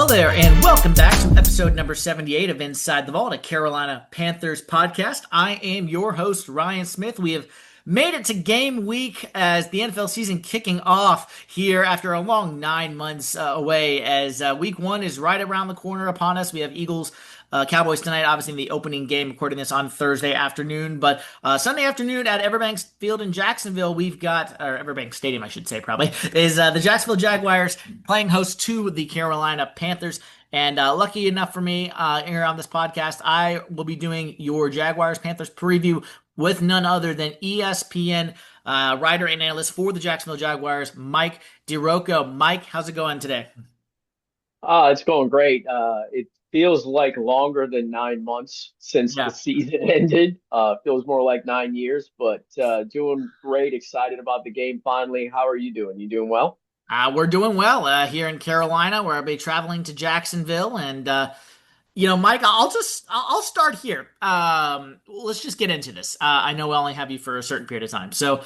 Hello there, and welcome back to episode number 78 of Inside the Vault, a Carolina Panthers podcast. I am your host, Ryan Smith. We have made it to game week as the NFL season kicking off here after a long 9 months away, as week one is right around the corner upon us. We have Eagles Cowboys tonight, obviously in the opening game, recording this on Thursday afternoon. But Sunday afternoon at Everbank Field in Jacksonville, we've got, or Everbank Stadium, I should say, probably, is the Jacksonville Jaguars playing host to the Carolina Panthers. And lucky enough for me, here on this podcast, I will be doing your Jaguars Panthers preview with none other than ESPN writer and analyst for the Jacksonville Jaguars, Mike DiRocco. Mike, how's it going today? It's going great. It feels like longer than 9 months since the Yeah. season ended. Feels more like 9 years, but doing great. Excited about the game finally. How are you doing? You doing well? We're doing well here in Carolina, where I'll be traveling to Jacksonville, and Mike, I'll start here. Let's just get into this. I know I only have you for a certain period of time, so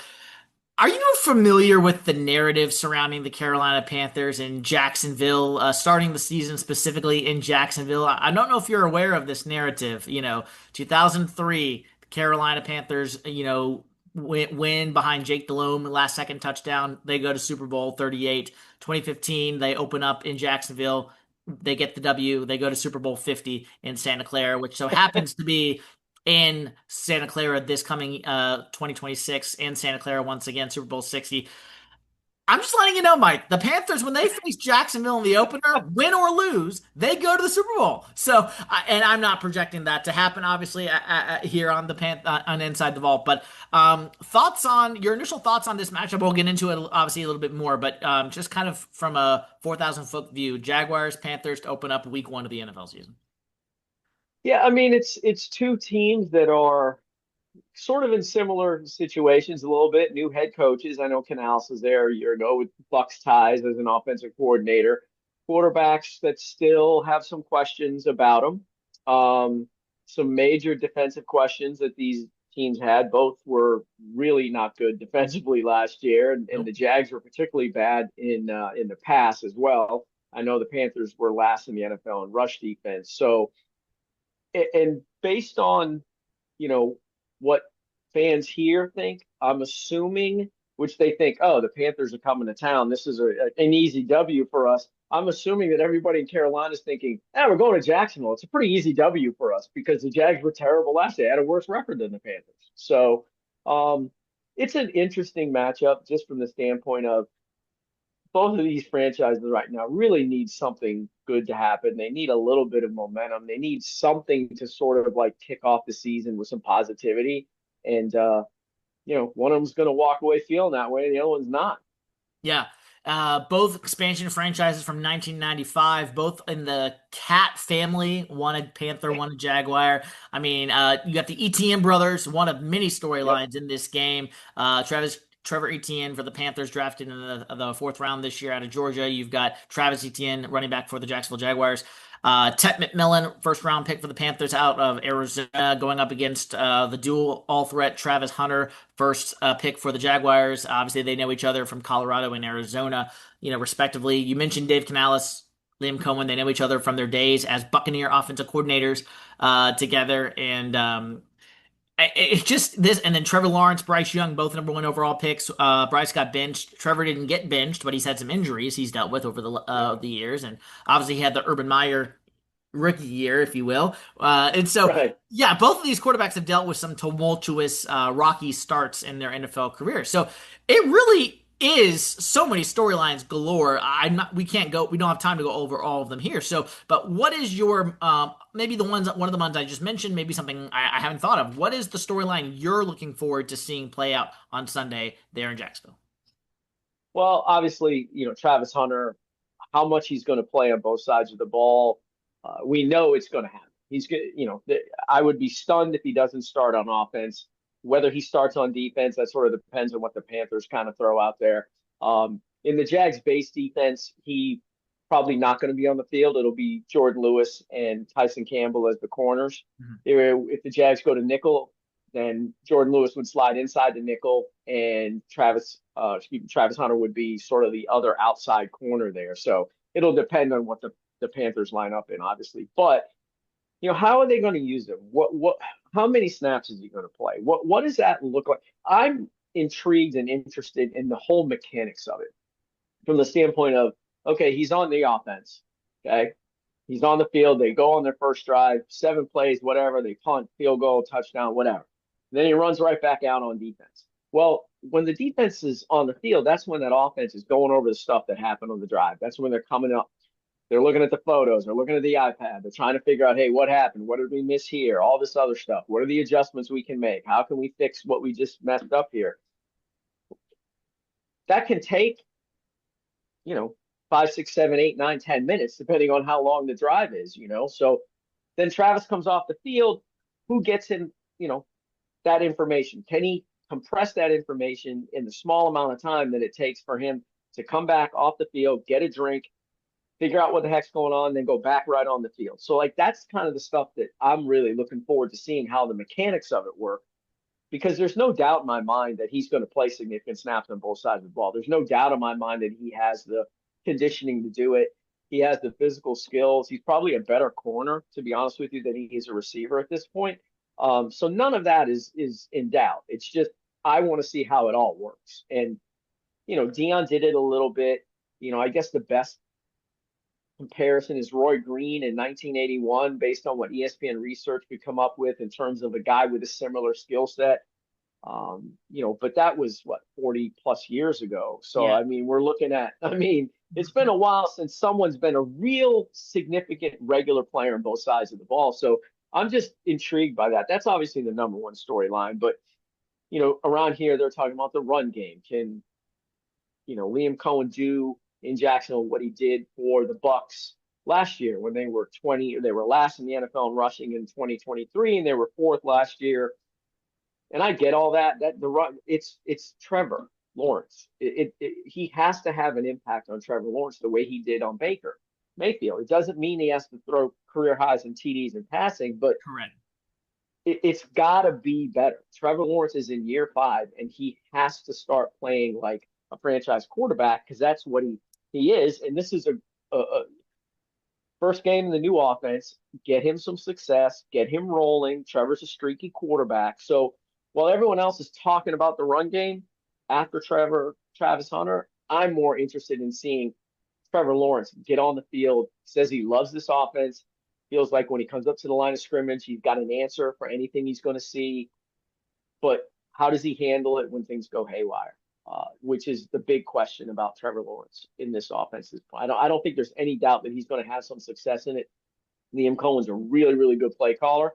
are you familiar with the narrative surrounding the Carolina Panthers in Jacksonville, starting the season specifically in Jacksonville? I don't know if you're aware of this narrative. 2003, the Carolina Panthers, win behind Jake Delhomme, last second touchdown. They go to Super Bowl 38. 2015, they open up in Jacksonville. They get the W. They go to Super Bowl 50 in Santa Clara, which so happens to be in Santa Clara this coming 2026 in Santa Clara once again, Super Bowl 60. I'm just letting you know, Mike, the Panthers, when they face Jacksonville in the opener, win or lose, they go to the Super Bowl. So, and I'm not projecting that to happen, obviously, here on on Inside the Vault. But thoughts on your initial thoughts on this matchup? We'll get into it obviously a little bit more, but just kind of from a 4,000 foot view, Jaguars, Panthers to open up week one of the NFL season. Yeah, I mean it's two teams that are sort of in similar situations a little bit. New head coaches. I know Canales was there a year ago with Bucks ties as an offensive coordinator. Quarterbacks that still have some questions about them. Some major defensive questions that these teams had. Both were really not good defensively last year, and Nope. the Jags were particularly bad in the pass as well. I know the Panthers were last in the NFL in rush defense. So, and based on what fans here think. I'm assuming, which they think, oh, the Panthers are coming to town. This is an easy W for us. I'm assuming that everybody in Carolina is thinking, we're going to Jacksonville. It's a pretty easy W for us because the Jags were terrible last year. They had a worse record than the Panthers. So it's an interesting matchup just from the standpoint of both of these franchises right now really need something good to happen. They need a little bit of momentum. They need something to sort of like kick off the season with some positivity. And one of them's going to walk away feeling that way, and the other one's not. Yeah. Both expansion franchises from 1995, both in the Cat family. One a Panther, one a Jaguar. I mean, you got the Etienne brothers, one of many Yep. storylines in this game. Trevor Etienne for the Panthers, drafted in the fourth round this year out of Georgia. You've got Travis Etienne, running back for the Jacksonville Jaguars. Tet McMillan, first round pick for the Panthers out of Arizona, going up against the dual all threat Travis Hunter, first pick for the Jaguars. Obviously, they know each other from Colorado and Arizona, respectively. You mentioned Dave Canales, Liam Cohen. They know each other from their days as Buccaneer offensive coordinators together. And it's just this, and then Trevor Lawrence, Bryce Young, both number one overall picks. Bryce got benched. Trevor didn't get benched, but he's had some injuries he's dealt with over the years, and obviously he had the Urban Meyer rookie year, if you will. And so, Right. yeah, both of these quarterbacks have dealt with some tumultuous, rocky starts in their NFL careers. So it really is so many storylines galore. We can't go, we don't have time to go over all of them here. So, but what is your, maybe one of the ones I just mentioned, maybe something I haven't thought of. What is the storyline you're looking forward to seeing play out on Sunday there in Jacksonville? Well, obviously, Travis Hunter, how much he's going to play on both sides of the ball, we know it's going to happen. He's good. I would be stunned if he doesn't start on offense. Whether he starts on defense, that sort of depends on what the Panthers kind of throw out there. In the Jags base defense, he probably not going to be on the field. It'll be Jordan Lewis and Tyson Campbell as the corners. Mhm. If the Jags go to nickel, then Jordan Lewis would slide inside the nickel, and Travis Hunter would be sort of the other outside corner there. So it'll depend on what the the Panthers line up in, obviously. But how are they going to use him? How many snaps is he going to play? What does that look like? I'm intrigued and interested in the whole mechanics of it from the standpoint of, okay, he's on the offense. Okay. He's on the field. They go on their first drive, 7 plays, whatever. They punt, field goal, touchdown, whatever. And then he runs right back out on defense. Well, when the defense is on the field, that's when that offense is going over the stuff that happened on the drive. That's when they're coming up. They're looking at the photos. They're looking at the iPad. They're trying to figure out, hey, what happened? What did we miss here? All this other stuff. What are the adjustments we can make? How can we fix what we just messed up here? That can take, you know, 5, 6, 7, 8, 9, 10 minutes, depending on how long the drive is. So then Travis comes off the field. Who gets him, that information? Can he compress that information in the small amount of time that it takes for him to come back off the field, get a drink, figure out what the heck's going on, then go back right on the field? So, like, that's kind of the stuff that I'm really looking forward to seeing how the mechanics of it work, because there's no doubt in my mind that he's going to play significant snaps on both sides of the ball. There's no doubt in my mind that he has the conditioning to do it. He has the physical skills. He's probably a better corner, to be honest with you, than he is a receiver at this point. So none of that is in doubt. It's just I want to see how it all works. And Dion did it a little bit. I guess the best comparison is Roy Green in 1981, based on what ESPN research could come up with in terms of a guy with a similar skill set. But that was 40 plus years ago. So, Yeah. I mean, it's been a while since someone's been a real significant regular player on both sides of the ball. So I'm just intrigued by that. That's obviously the number one storyline. But, around here, they're talking about the run game. Can, Liam Cohen do in Jacksonville what he did for the Bucks last year when they were last in the NFL in rushing in 2023, and they were fourth last year. And I get all that. That the run, it's Trevor Lawrence. He has to have an impact on Trevor Lawrence the way he did on Baker Mayfield. It doesn't mean he has to throw career highs in TDs and passing, but Correct. it's got to be better. Trevor Lawrence is in year 5, and he has to start playing like a franchise quarterback, because that's what he is. And this is a first game in the new offense. Get him some success. Get him rolling. Trevor's a streaky quarterback. So while everyone else is talking about the run game after Travis Hunter, I'm more interested in seeing Trevor Lawrence get on the field. Says he loves this offense. Feels like when he comes up to the line of scrimmage, he's got an answer for anything he's going to see. But how does he handle it when things go haywire? Which is the big question about Trevor Lawrence in this offense. I don't think there's any doubt that he's going to have some success in it. Liam Cohen's a really, really good play caller.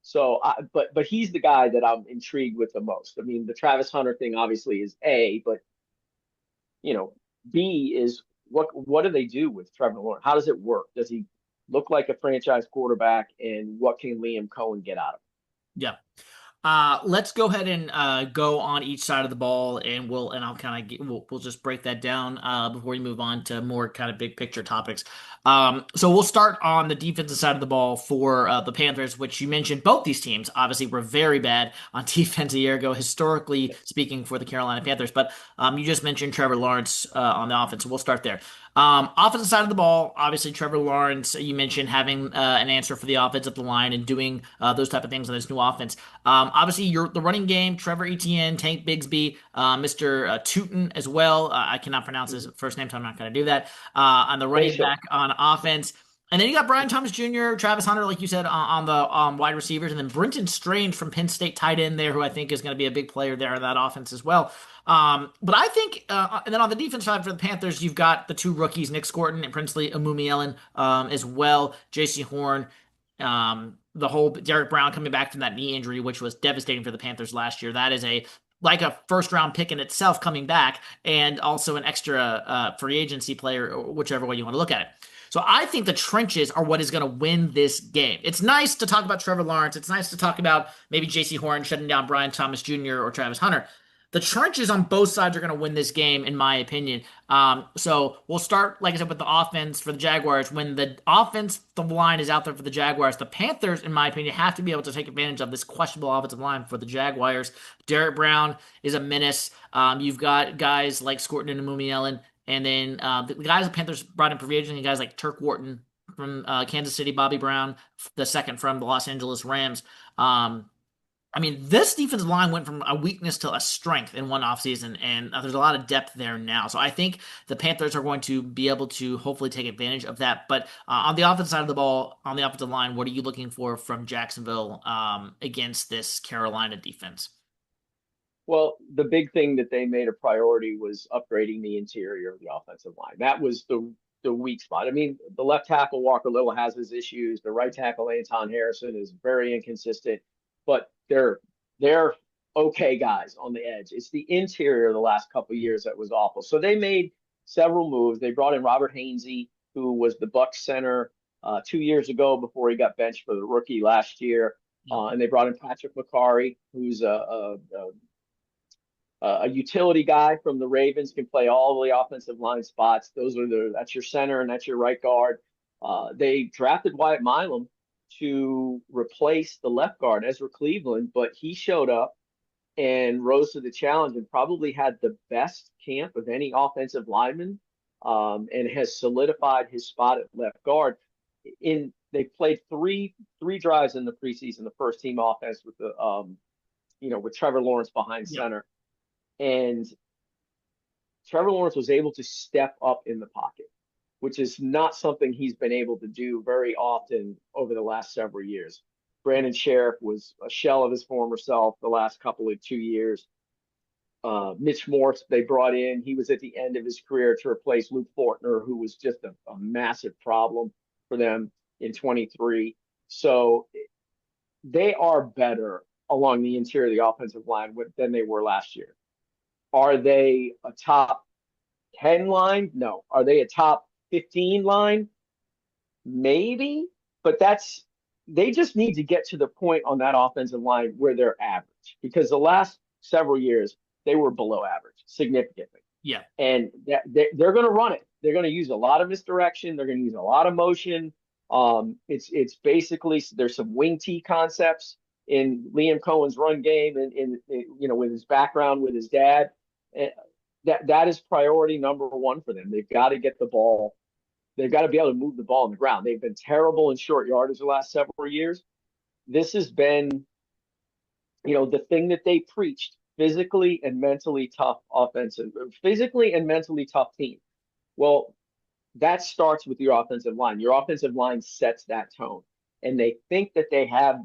So, but he's the guy that I'm intrigued with the most. I mean, the Travis Hunter thing obviously is A, but B is what do they do with Trevor Lawrence? How does it work? Does he look like a franchise quarterback, and what can Liam Cohen get out of him? Yeah. Let's go ahead and go on each side of the ball, and I'll kind of we'll just break that down before we move on to more kind of big picture topics. So we'll start on the defensive side of the ball for the Panthers, which you mentioned. Both these teams obviously were very bad on defense a year ago, historically speaking, for the Carolina Panthers. But you just mentioned Trevor Lawrence on the offense, so we'll start there. Offensive side of the ball, obviously Trevor Lawrence, you mentioned having an answer for the offensive line and doing those type of things on this new offense. Obviously, the running game, Trevor Etienne, Tank Bigsby, Mr. Tootin as well. I cannot pronounce his first name, so I'm not going to do that. On the running back on offense. And then you got Brian Thomas Jr., Travis Hunter, like you said, on the wide receivers, and then Brenton Strange from Penn State, tight end there, who I think is going to be a big player there in that offense as well. But I think, and then on the defense side for the Panthers, you've got the two rookies, Nick Scorton and Princely Amumielen, as well, J.C. Horn, the whole Derek Brown coming back from that knee injury, which was devastating for the Panthers last year. That is like a first round pick in itself coming back, and also an extra free agency player, whichever way you want to look at it. So I think the trenches are what is going to win this game. It's nice to talk about Trevor Lawrence. It's nice to talk about maybe J.C. Horn shutting down Brian Thomas Jr. or Travis Hunter. The trenches on both sides are going to win this game, in my opinion. So we'll start, like I said, with the offense for the Jaguars. When the offensive line is out there for the Jaguars, the Panthers, in my opinion, have to be able to take advantage of this questionable offensive line for the Jaguars. Derek Brown is a menace. You've got guys like Scorton and Amumielen, and then the guys the Panthers brought in for free agency, guys like Turk Wharton, from Kansas City, Bobby Brown, the second from the Los Angeles Rams. I mean, this defensive line went from a weakness to a strength in one offseason, and there's a lot of depth there now. So I think the Panthers are going to be able to hopefully take advantage of that. But on the offensive side of the ball, on the offensive line, what are you looking for from Jacksonville against this Carolina defense? Well, the big thing that they made a priority was upgrading the interior of the offensive line. That was the weak spot. I mean, the left tackle Walker Little has his issues. The right tackle Anton Harrison is very inconsistent, but they're okay guys on the edge. It's the interior the last couple of years that was awful. So they made several moves. They brought in Robert Hainsey, who was the Bucs center 2 years ago before he got benched for the rookie last year. And they brought in Patrick McCarry, who's a utility guy from the Ravens, can play all the offensive line spots. That's your center and that's your right guard. They drafted Wyatt Milam to replace the left guard, Ezra Cleveland, but he showed up and rose to the challenge and probably had the best camp of any offensive lineman, and has solidified his spot at left guard. They played three drives in the preseason, the first team offense with with Trevor Lawrence behind center. And Trevor Lawrence was able to step up in the pocket, which is not something he's been able to do very often over the last several years. Brandon Sheriff was a shell of his former self the last couple of 2 years. Mitch Morse, they brought in. He was at the end of his career to replace Luke Fortner, who was just a massive problem for them in 23. So they are better along the interior of the offensive line than they were last year. Are they a top 10 line? No. Are they a top 15 line? Maybe, but they just need to get to the point on that offensive line where they're average, because the last several years they were below average significantly. Yeah. And they're going to run it. They're going to use a lot of misdirection. They're going to use a lot of motion. It's basically, there's some wing T concepts in Liam Cohen's run game, and with his background with his dad. That is priority number one for them. They've got to get the ball. They've got to be able to move the ball on the ground. They've been terrible in short yardage the last several years. This has been, the thing that they preached: physically and mentally tough physically and mentally tough team. Well, that starts with your offensive line. Your offensive line sets that tone, and they think that they have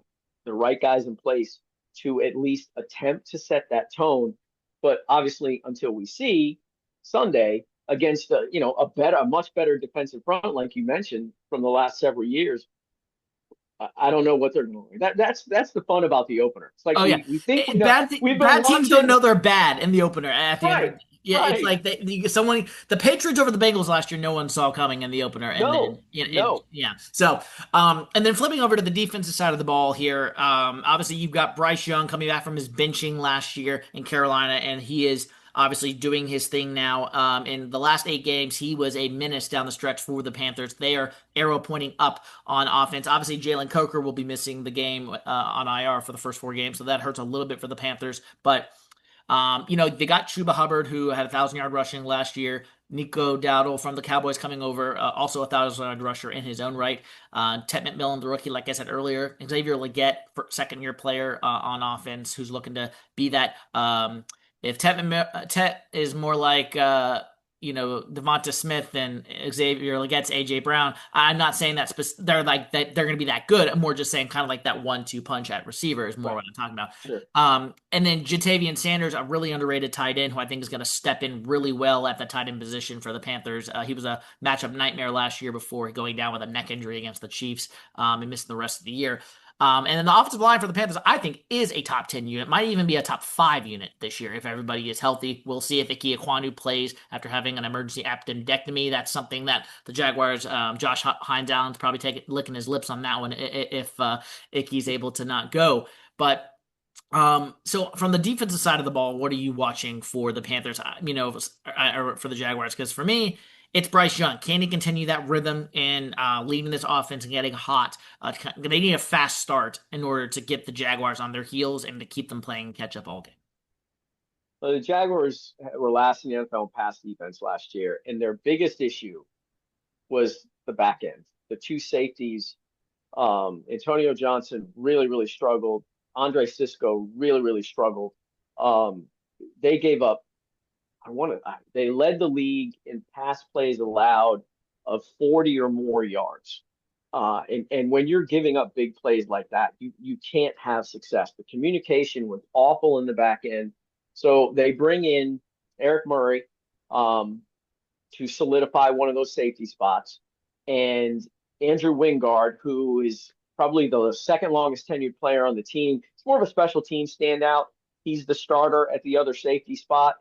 the right guys in place to at least attempt to set that tone. But obviously, until we see Sunday against a much better defensive front, like you mentioned, from the last several years, I don't know what they're going to do. That's the fun about the opener. It's like we think we know, we've been Bad teams don't watching. know they're bad in the opener at the end of Right, yeah, it's right. like the Patriots over the Bengals last year, no one saw coming in the opener, and then No, no. yeah. So, and then flipping over to the defensive side of the ball here, obviously you've got Bryce Young coming back from his benching last year in Carolina, and he is obviously doing his thing now. In the last 8 games, he was a menace down the stretch for the Panthers. They are arrow pointing up on offense. Obviously, Jalen Coker will be missing the game on IR for the first 4 games, so that hurts a little bit for the Panthers, but. They got Chuba Hubbard, who had 1,000-yard rushing last year. Nico Dowdle from the Cowboys coming over, also a 1,000-yard rusher in his own right. Tet McMillan, the rookie, like I said earlier. Xavier Legette, second-year player on offense, who's looking to be that. If Tet is more like Devonta Smith and Xavier Legette's AJ Brown, I'm not saying that they're like that they're going to be that good. I'm more just saying kind of like that 1-2 punch at receiver is more Right. what I'm talking about. Sure. And then Jatavian Sanders, a really underrated tight end who I think is going to step in really well at the tight end position for the Panthers. He was a matchup nightmare last year before going down with a neck injury against the Chiefs and missing the rest of the year. And then the offensive line for the Panthers, I think, is a top 10 unit. Might even be a top 5 unit this year if everybody is healthy. We'll see if Ike Ekwonu plays after having an emergency appendectomy. That's something that the Jaguars, Josh Hines Allen's probably licking his lips on that one if Ike's able to not go. But so from the defensive side of the ball, what are you watching for the Panthers? Or for the Jaguars? Because for me, it's Bryce Young. Can he continue that rhythm in leading this offense and getting hot? They need a fast start in order to get the Jaguars on their heels and to keep them playing catch up all game. So the Jaguars were last in the NFL in pass defense last year, and their biggest issue was the back end. the two safeties, Antonio Johnson really, really struggled. Andre Cisco really, really struggled. Um, they gave up. They led the league in pass plays allowed of 40 or more yards. And when you're giving up big plays like that, you can't have success. The communication was awful in the back end. So they bring in Eric Murray um, to solidify one of those safety spots, and Andrew Wingard, who is probably the second longest tenured player on the team. He's more of a special team standout. He's the starter at the other safety spot.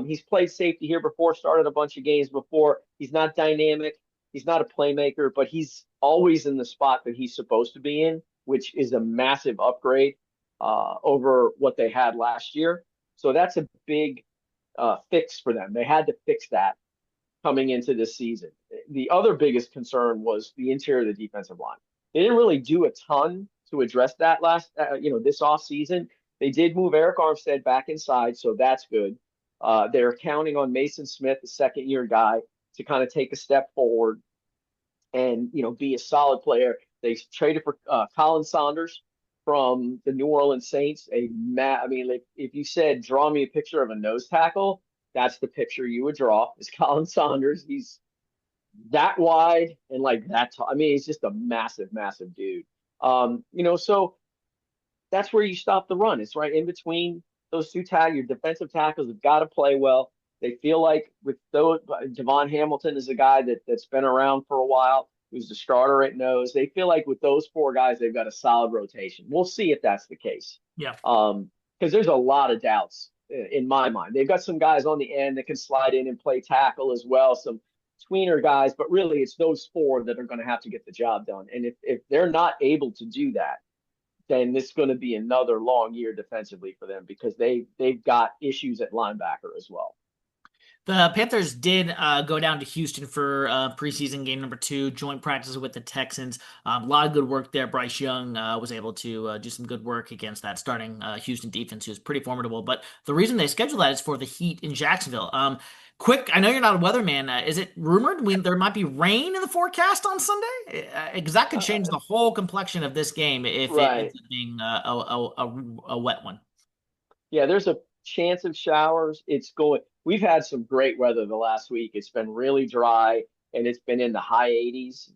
He's played safety here before, started a bunch of games before. He's not dynamic. He's not a playmaker, but he's always in the spot that he's supposed to be in, which is a massive upgrade over what they had last year. So that's a big fix for them. They had to fix that coming into this season. The other biggest concern was the interior of the defensive line. They didn't really do a ton to address that this off season. They did move Eric Armstead back inside, so that's good. They're counting on Mason Smith, the second-year guy, to kind of take a step forward and be a solid player. They traded for Colin Saunders from the New Orleans Saints. Like, if you said draw me a picture of a nose tackle, that's the picture you would draw. Is Colin Saunders? He's that wide and like that tall. I mean, he's just a massive, massive dude. So that's where you stop the run. It's right in between those two tackles. Your defensive tackles have got to play well. They feel like with those, Devon Hamilton is a guy that's been around for a while, who's the starter at nose. They feel like with those four guys, they've got a solid rotation. We'll see if that's the case. Yeah. Because there's a lot of doubts in my mind. They've got some guys on the end that can slide in and play tackle as well, some tweener guys, but really it's those four that are going to have to get the job done. And if they're not able to do that, then this is going to be another long year defensively for them because they've got issues at linebacker as well. The Panthers did go down to Houston for preseason game number 2, joint practice with the Texans. A lot of good work there. Bryce Young was able to do some good work against that starting Houston defense, who's pretty formidable. But the reason they scheduled that is for the Heat in Jacksonville. Quick, I know you're not a weatherman. Is it rumored there might be rain in the forecast on Sunday? Because that could change the whole complexion of this game if it Right. ends up being a wet one. Yeah, there's a chance of showers. We've had some great weather the last week. It's been really dry and it's been in the high 80s.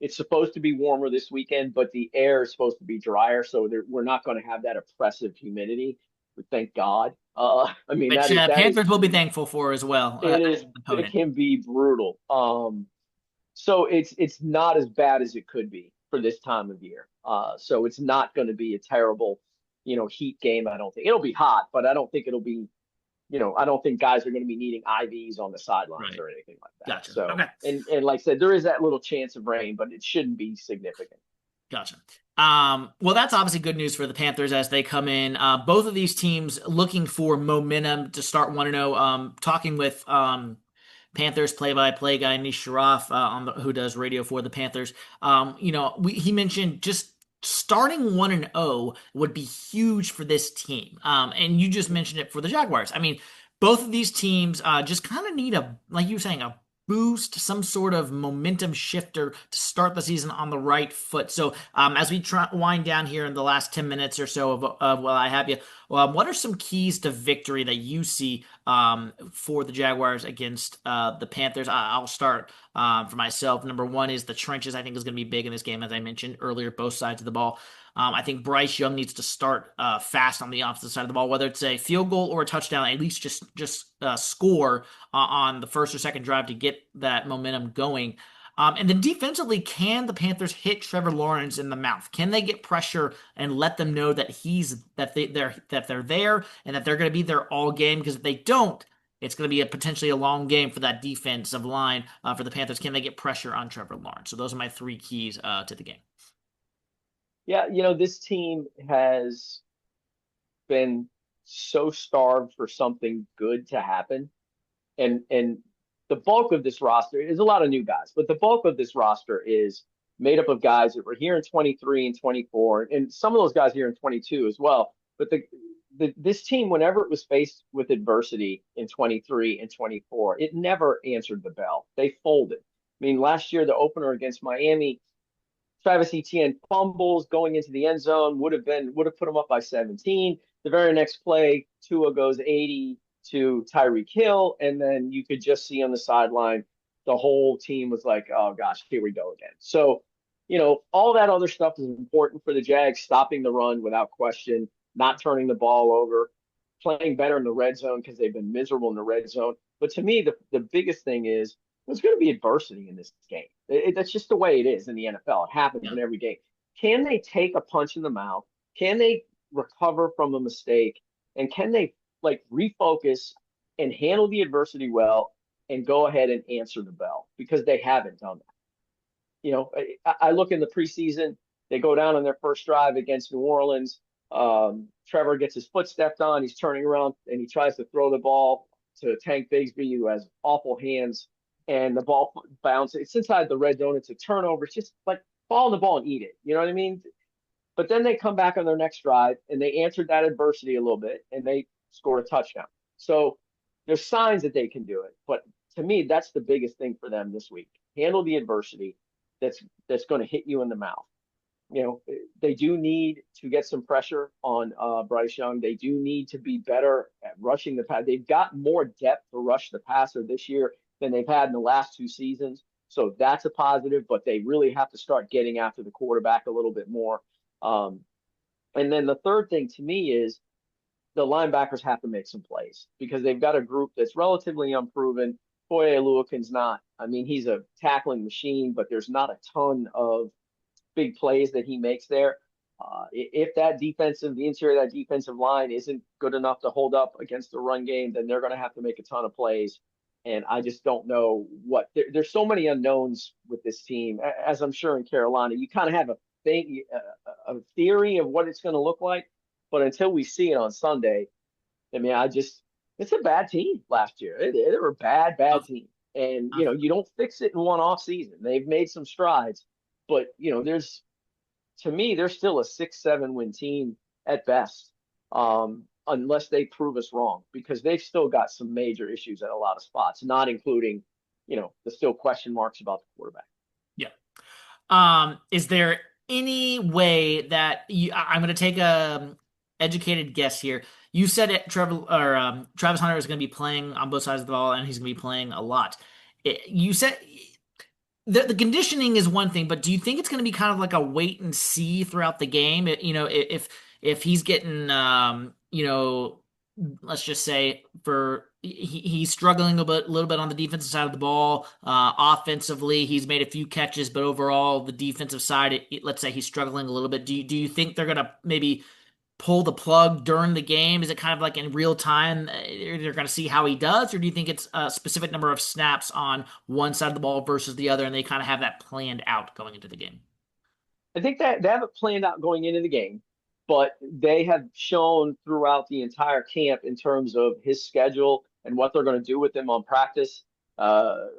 It's supposed to be warmer this weekend, but the air is supposed to be drier. So we're not going to have that oppressive humidity. Thank God. I mean, Which that is, Panthers will be thankful for as well. it Opponent. can be brutal. So it's not as bad as it could be for this time of year. So it's not going to be a terrible, heat game. I don't think it'll be hot, but I don't think it'll be, I don't think guys are going to be needing IVs on the sidelines Right. or anything like that. Gotcha. So, Okay. and like I said, there is that little chance of rain, but it shouldn't be significant. Gotcha. Well, that's obviously good news for the Panthers as they come in. Both of these teams looking for momentum to start 1-0. Talking with Panthers play-by-play guy Nish Sharaf, who does radio for the Panthers. He mentioned just starting 1-0 would be huge for this team. And you just mentioned it for the Jaguars. I mean, both of these teams just kind of need like you were saying, a boost, some sort of momentum shifter to start the season on the right foot. So, as we wind down here in the last 10 minutes or so of while I have you, what are some keys to victory that you see for the Jaguars against the Panthers? I'll start for myself. Number one is the trenches. I think is going to be big in this game, as I mentioned earlier, both sides of the ball. I think Bryce Young needs to start fast on the opposite side of the ball, whether it's a field goal or a touchdown. At least just score on the first or second drive to get that momentum going. And then defensively, can the Panthers hit Trevor Lawrence in the mouth? Can they get pressure and let them know that they're there and that they're going to be there all game? Because if they don't, it's going to be potentially a long game for that defensive line for the Panthers. Can they get pressure on Trevor Lawrence? So those are my 3 keys to the game. Yeah, this team has been so starved for something good to happen. And the bulk of this roster is a lot of new guys, but the bulk of this roster is made up of guys that were here in 23 and 24, and some of those guys here in 22 as well. But this team, whenever it was faced with adversity in 23 and 24, it never answered the bell. They folded. I mean, last year, the opener against Miami, Travis Etienne fumbles going into the end zone, would have put him up by 17. The very next play, Tua goes 80 to Tyreek Hill, and then you could just see on the sideline the whole team was like, "Oh gosh, here we go again." So, all that other stuff is important for the Jags, stopping the run without question, not turning the ball over, playing better in the red zone because they've been miserable in the red zone. But to me, the biggest thing is there's going to be adversity in this game. That's just the way it is in the NFL. It happens Yeah. in every game. Can they take a punch in the mouth? Can they recover from a mistake? And can they like refocus and handle the adversity well and go ahead and answer the bell? Because they haven't done that. I look in the preseason, they go down on their first drive against New Orleans. Trevor gets his foot stepped on. He's turning around and he tries to throw the ball to Tank Bigsby, who has awful hands, and the ball bounces. It's inside the red zone. It's a turnover. It's just like follow the ball and eat it. You know what I mean? But then they come back on their next drive and they answered that adversity a little bit and they scored a touchdown. So there's signs that they can do it. But to me, that's the biggest thing for them this week. Handle the adversity that's going to hit you in the mouth. They do need to get some pressure on Bryce Young. They do need to be better at rushing the pass. They've got more depth to rush the passer this year than they've had in the last two seasons. So that's a positive, but they really have to start getting after the quarterback a little bit more. Um, and then the third thing to me is the linebackers have to make some plays because they've got a group that's relatively unproven. Foye Oluokun's not. I mean, he's a tackling machine, but there's not a ton of big plays that he makes there. If the interior of that defensive line isn't good enough to hold up against the run game, then they're going to have to make a ton of plays. And I just don't know there's so many unknowns with this team, as I'm sure in Carolina. You kind of have a theory of what it's going to look like, but until we see it on Sunday, I mean, it's a bad team last year. They were a bad team. And, you don't fix it in one off season. They've made some strides, but, to me, they're still a 6-7 win team at best, unless they prove us wrong, because they've still got some major issues at a lot of spots, not including, the still question marks about the quarterback. Yeah. Is there any way that I'm going to take a educated guess here. You said it, Travis Hunter is going to be playing on both sides of the ball, and he's going to be playing a lot. You said the conditioning is one thing, but do you think it's going to be kind of like a wait and see throughout the game? If he's getting, let's just say he's struggling a little bit on the defensive side of the ball. Offensively, he's made a few catches, but overall, the defensive side, let's say he's struggling a little bit. Do you think they're gonna maybe pull the plug during the game? Is it kind of like in real time? They're going to see how he does, or do you think it's a specific number of snaps on one side of the ball versus the other, and they kind of have that planned out going into the game? I think that they have it planned out going into the game, but they have shown throughout the entire camp in terms of his schedule and what they're going to do with him on practice, how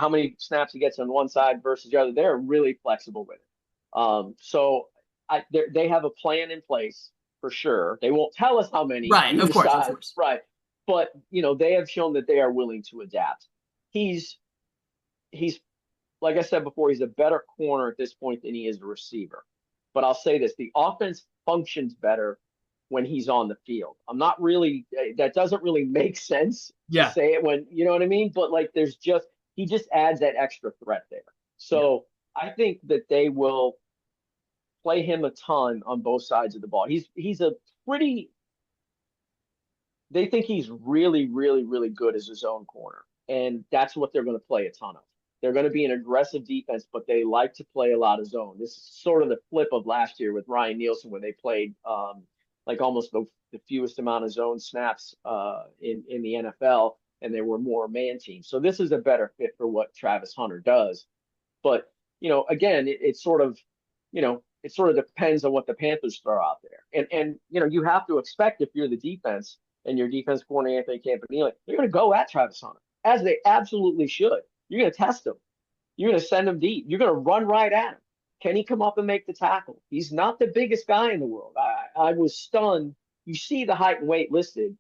many snaps he gets on one side versus the other. They're really flexible with it. So they have a plan in place for sure. They won't tell us how many Right, of either course, of side, course. right? But they have shown that they are willing to adapt. He's like I said before, he's a better corner at this point than he is a receiver. But I'll say this: the offense functions better when he's on the field. I'm not really that doesn't really make sense to Yeah, say it when you know what I mean. But like, he just adds that extra threat there. yeah. So I think that they will play him a ton on both sides of the ball. He's a pretty. They think he's really, really, really good as a zone corner, and that's what they're going to play a ton of. They're going to be an aggressive defense, but they like to play a lot of zone. This is sort of the flip of last year with Ryan Nielsen, when they played like almost the fewest amount of zone snaps in the NFL, and they were more man teams. So this is a better fit for what Travis Hunter does. But again, it sort of depends on what the Panthers throw out there, and you have to expect, if you're the defense and your defense coordinator Anthony Campanile, you're going to go at Travis Hunter, as they absolutely should. You're going to test him. You're going to send him deep. You're going to run right at him. Can he come up and make the tackle? He's not the biggest guy in the world. I was stunned. You see the height and weight listed,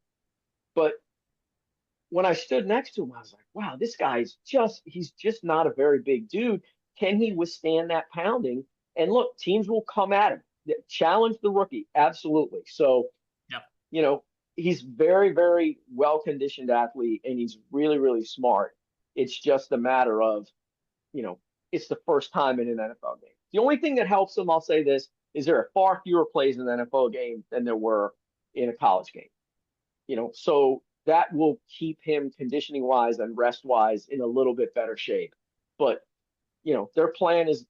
but when I stood next to him, I was like, wow, this guy's he's just not a very big dude. Can he withstand that pounding? And look, teams will come at him, challenge the rookie. Absolutely. So, Yep. you know, he's very, very well conditioned athlete and he's really, really smart. It's just a matter of, you know, it's the first time in an NFL game. The only thing that helps him, I'll say this, is there are far fewer plays in an NFL game than there were in a college game. So that will keep him conditioning wise and rest wise in a little bit better shape. But their plan is.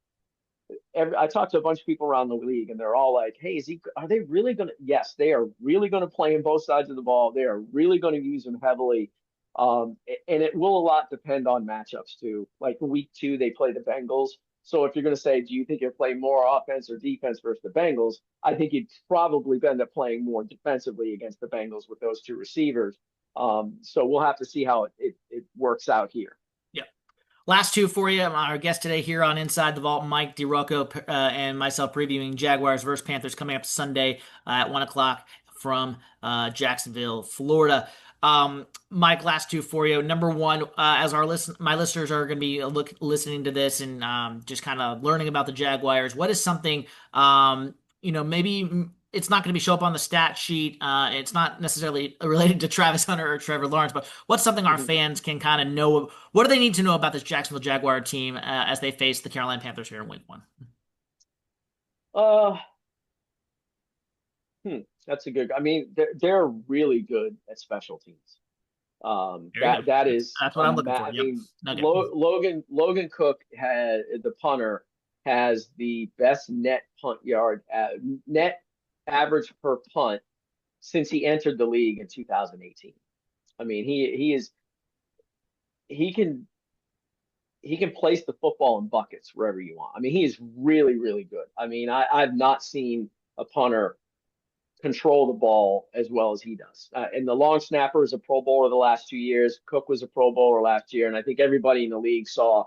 I talked to a bunch of people around the league, and they're all like, "Hey, are they really going to?" Yes, they are really going to play in both sides of the ball. They are really going to use him heavily, and it will a lot depend on matchups too. Like week 2, they play the Bengals. So if you're going to say, do you think you'll play more offense or defense versus the Bengals? I think you'd probably end up playing more defensively against the Bengals with those two receivers. So we'll have to see how it works out here. Yep. Last two for you. Our guest today here on Inside the Vault, Mike DiRocco, and myself previewing Jaguars versus Panthers coming up Sunday at 1 o'clock from Jacksonville, Florida. Mike, last two for you. Number one, as my listeners are going to be listening to this and just kind of learning about the Jaguars, what is something, maybe it's not going to be show up on the stat sheet. It's not necessarily related to Travis Hunter or Trevor Lawrence, but what's something our fans can kind of know? What do they need to know about this Jacksonville Jaguar team as they face the Carolina Panthers here in Week 1? Uh, that's a good. I mean, they're really good at special teams. There you go. That is That's what I'm looking for. I Yep. mean, Okay. Logan Cook had the punter has the best net average per punt since he entered the league in 2018. I mean, he can place the football in buckets wherever you want. I mean, he is really, really good. I mean, I've not seen a punter control the ball as well as he does. And the long snapper is a Pro Bowler the last 2 years. Cook was a Pro Bowler last year. And I think everybody in the league saw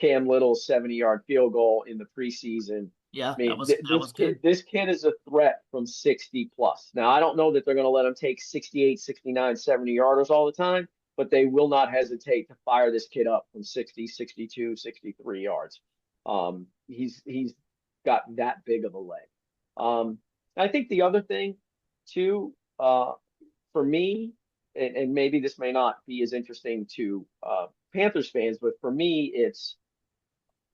Cam Little's 70-yard field goal in the preseason. Yeah, I mean, that was good. this kid is a threat from 60 plus. Now, I don't know that they're going to let him take 68, 69, 70 yarders all the time, but they will not hesitate to fire this kid up from 60, 62, 63 yards. He's got that big of a leg. I think the other thing too, for me, and maybe this may not be as interesting to Panthers fans, but for me, it's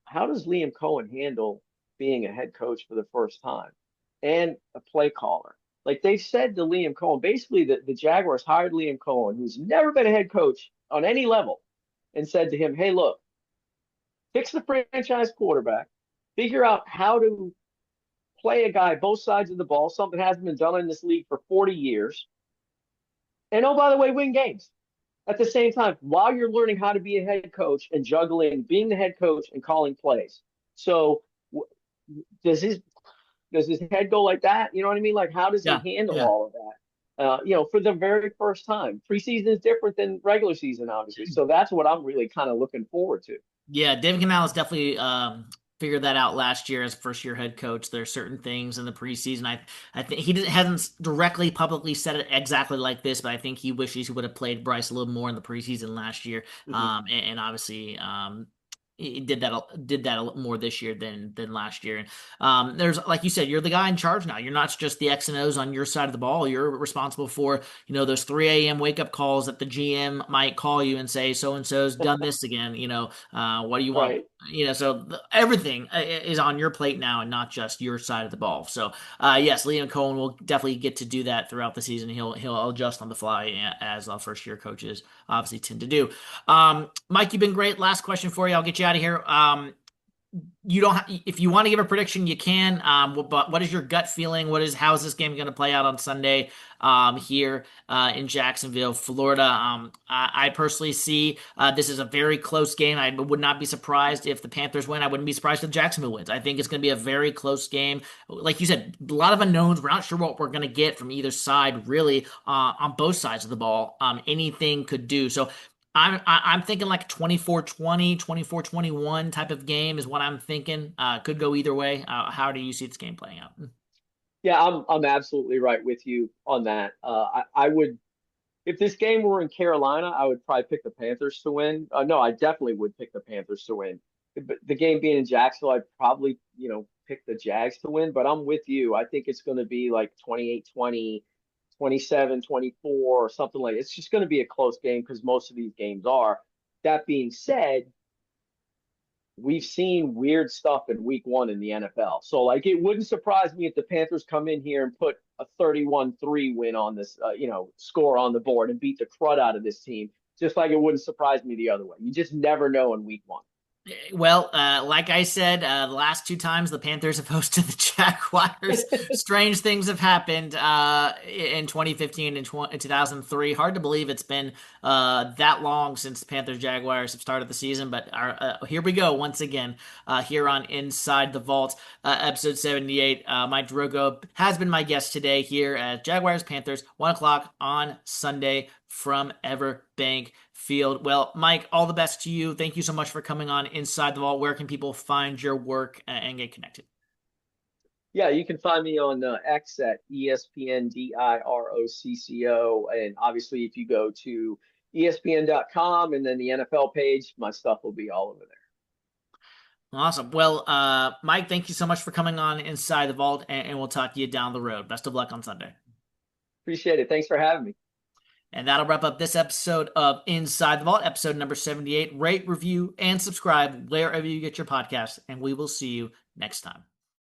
how does Liam Cohen handle being a head coach for the first time and a play caller? Like they said to Liam Cohen, basically the Jaguars hired Liam Cohen, who's never been a head coach on any level, and said to him, "Hey, look, fix the franchise quarterback, figure out how to play a guy both sides of the ball, something that hasn't been done in this league for 40 years. And oh, by the way, win games at the same time while you're learning how to be a head coach and juggling being the head coach and calling plays." So does his head go like that? You know what I mean? Like, how does he Yeah, handle yeah. all of that? For the very first time. Preseason is different than regular season, obviously. So that's what I'm really kind of looking forward to. Yeah, David Canales definitely figured that out last year as first year head coach. There are certain things in the preseason. I think hasn't directly publicly said it exactly like this, but I think he wishes he would have played Bryce a little more in the preseason last year. Mm-hmm. And obviously he did that more this year than last year. There's like you said, you're the guy in charge now. You're not just the X and O's on your side of the ball. You're responsible for those 3 a.m. wake up calls that the GM might call you and say so and so's done this again. What do you want? Right. So everything is on your plate now and not just your side of the ball. So yes, Liam Cohen will definitely get to do that throughout the season. He'll adjust on the fly as first year coaches obviously tend to do. Mike, you've been great. Last question for you. I'll get you out of here. You don't if you want to give a prediction, you can. But what is your gut feeling? How is this game going to play out on Sunday here in Jacksonville, Florida? I personally see this is a very close game. I would not be surprised if the Panthers win. I wouldn't be surprised if Jacksonville wins. I think it's going to be a very close game. Like you said, a lot of unknowns. We're not sure what we're going to get from either side, really, on both sides of the ball. Anything could do. So I'm thinking like 24-20, 24-21 type of game is what I'm thinking. Could go either way. How do you see this game playing out? Yeah, I'm absolutely right with you on that. I would if this game were in Carolina, I would probably pick the Panthers to win. No, I definitely would pick the Panthers to win. But the game being in Jacksonville, I'd probably, pick the Jags to win. But I'm with you. I think it's going to be like 28-20, 27-24, or something like. It's just going to be a close game because most of these games are. That being said, we've seen weird stuff in week one in the NFL. So like it wouldn't surprise me if the Panthers come in here and put a 31-3 win on this, score on the board and beat the crud out of this team. Just like it wouldn't surprise me the other way. You just never know in week one. Well, like I said, the last two times the Panthers have hosted the Jaguars, strange things have happened in 2015 and 2003. Hard to believe it's been that long since the Panthers Jaguars have started the season, but here we go once again here on Inside the Vault, episode 78. Mike DiRocco has been my guest today here at Jaguars Panthers, 1 o'clock on Sunday from Everbank Field. Well, Mike, all the best to you. Thank you so much for coming on Inside the Vault. Where can people find your work and get connected? Yeah, you can find me on X at ESPN DIROCCO. And obviously, if you go to ESPN.com and then the NFL page, my stuff will be all over there. Awesome. Well, Mike, thank you so much for coming on Inside the Vault, and we'll talk to you down the road. Best of luck on Sunday. Appreciate it. Thanks for having me. And that'll wrap up this episode of Inside the Vault, episode number 78. Rate, review, and subscribe wherever you get your podcasts, and we will see you next time.